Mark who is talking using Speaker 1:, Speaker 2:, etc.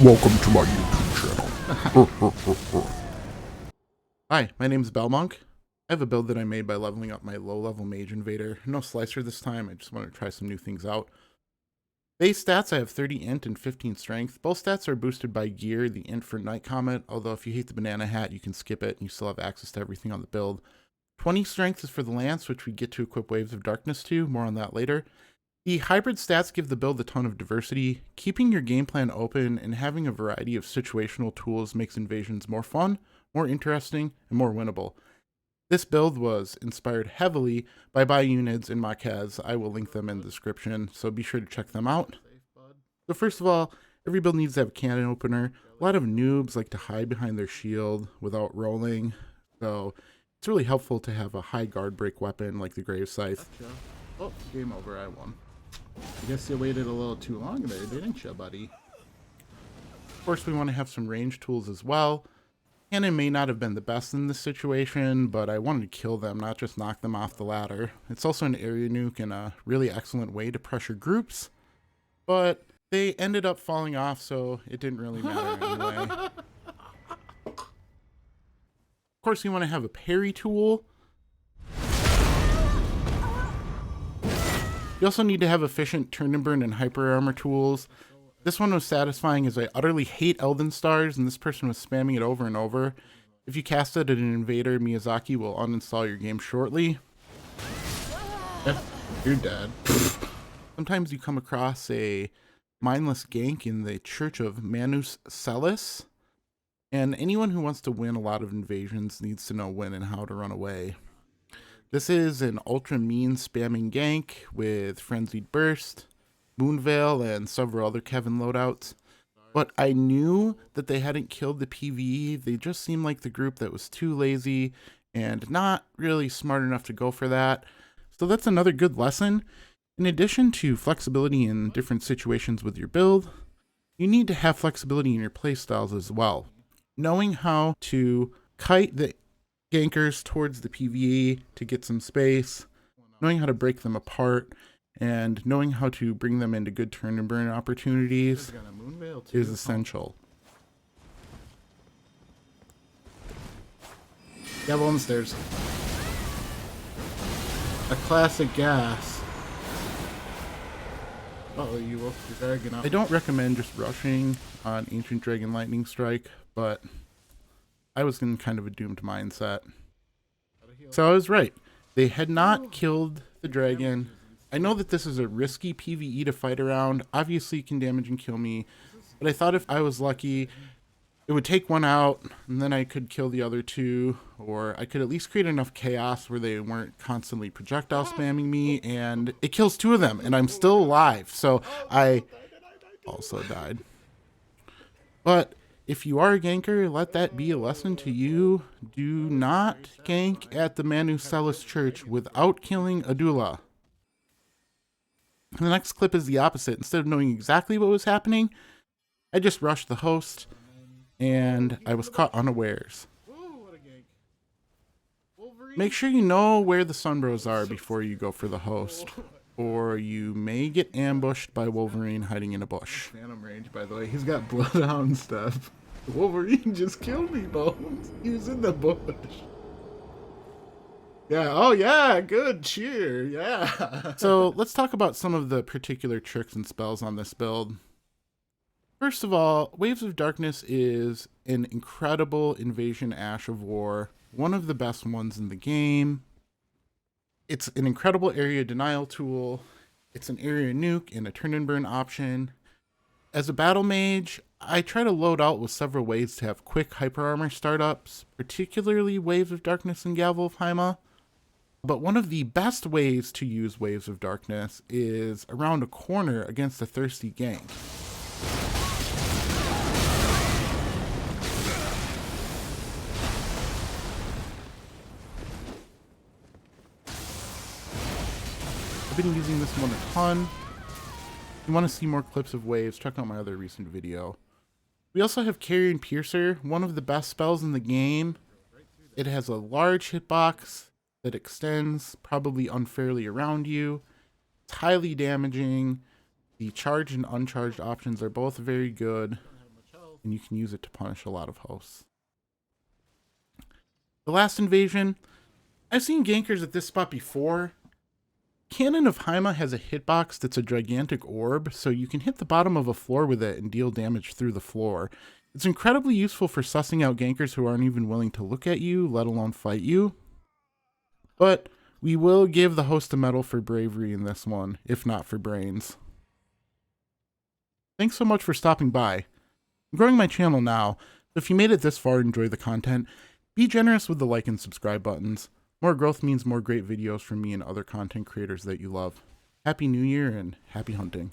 Speaker 1: Welcome to my YouTube channel.
Speaker 2: Hi, my name is Belmonk. I have a build that I made by leveling up my low-level mage invader. No slicer this time, I just wanted to try some new things out. Base stats, I have 30 int and 15 strength. Both stats are boosted by gear, the int for Night Comet, although if you hate the banana hat, you can skip it and you still have access to everything on the build. 20 strength is for the lance, which we get to equip Waves of Darkness to, more on that later. The hybrid stats give the build a ton of diversity. Keeping your game plan open and having a variety of situational tools makes invasions more fun, more interesting, and more winnable. This build was inspired heavily by Bayunids and Makaz. I will link them in the description, so be sure to check them out. So first of all, every build needs to have a cannon opener. A lot of noobs like to hide behind their shield without rolling, so it's really helpful to have a high guard break weapon like the Grave Scythe. Oh, game over, I won. I guess you waited a little too long there, didn't you, buddy? Of course, we want to have some range tools as well. Cannon may not have been the best in this situation, but I wanted to kill them, not just knock them off the ladder. It's also an area nuke and a really excellent way to pressure groups, but they ended up falling off, so it didn't really matter anyway. Of course, you want to have a parry tool. You also need to have efficient turn and burn and Hyperarmor tools. This one was satisfying as I utterly hate Elden stars, and this person was spamming it over and over. If you cast it at an invader, Miyazaki will uninstall your game shortly. You're dead. Sometimes you come across a mindless gank in the Church of Manus Celis, and anyone who wants to win a lot of invasions needs to know when and how to run away. This is an ultra mean spamming gank with Frenzied Burst, Moonveil, and several other Kevin loadouts. But I knew that they hadn't killed the PvE. They just seemed like the group that was too lazy and not really smart enough to go for that. So that's another good lesson. In addition to flexibility in different situations with your build, you need to have flexibility in your playstyles as well. Knowing how to kite the gankers towards the PvE to get some space, knowing how to break them apart, and knowing how to bring them into good turn and burn opportunities is essential. Gavel on the stairs. A classic gas. Uh-oh, you woke your dragon up. I don't recommend just rushing on Ancient Dragon Lightning Strike, but I was in kind of a doomed mindset. So I was right. They had not killed the dragon. I know that this is a risky PvE to fight around. Obviously it can damage and kill me, but I thought if I was lucky, it would take one out, and then I could kill the other two, or I could at least create enough chaos where they weren't constantly projectile spamming me, and it kills two of them, and I'm still alive, so I also died. But if you are a ganker, let that be a lesson to you. Do not gank at the Manus Celis Church without killing Adula. The next clip is the opposite. Instead of knowing exactly what was happening, I just rushed the host, and I was caught unawares. Make sure you know where the Sunbros are before you go for the host, or you may get ambushed by Wolverine hiding in a bush. Phantom range, by the way. He's got bloodhound stuff. Wolverine just killed me, Bones. He was in the bush. Yeah, oh yeah, good cheer, yeah. So let's talk about some of the particular tricks and spells on this build. First of all, Waves of Darkness is an incredible invasion Ash of War, one of the best ones in the game. It's an incredible area denial tool. It's an area nuke and a turn and burn option. As a battle mage, I try to load out with several ways to have quick Hyperarmor startups, particularly Waves of Darkness and Gavel of Hyma. But one of the best ways to use Waves of Darkness is around a corner against a thirsty gank. I've been using this one a ton. If you want to see more clips of waves, check out my other recent video. We also have Carian Piercer, one of the best spells in the game. It has a large hitbox that extends probably unfairly around you. It's highly damaging. The charged and uncharged options are both very good. and you can use it to punish a lot of hosts. The last invasion, I've seen gankers at this spot before. Cannon of Haima has a hitbox that's a gigantic orb, so you can hit the bottom of a floor with it and deal damage through the floor. It's incredibly useful for sussing out gankers who aren't even willing to look at you, let alone fight you. But we will give the host a medal for bravery in this one, if not for brains. Thanks so much for stopping by. I'm growing my channel now, so if you made it this far and enjoy the content, be generous with the like and subscribe buttons. More growth means more great videos from me and other content creators that you love. Happy New Year and happy hunting.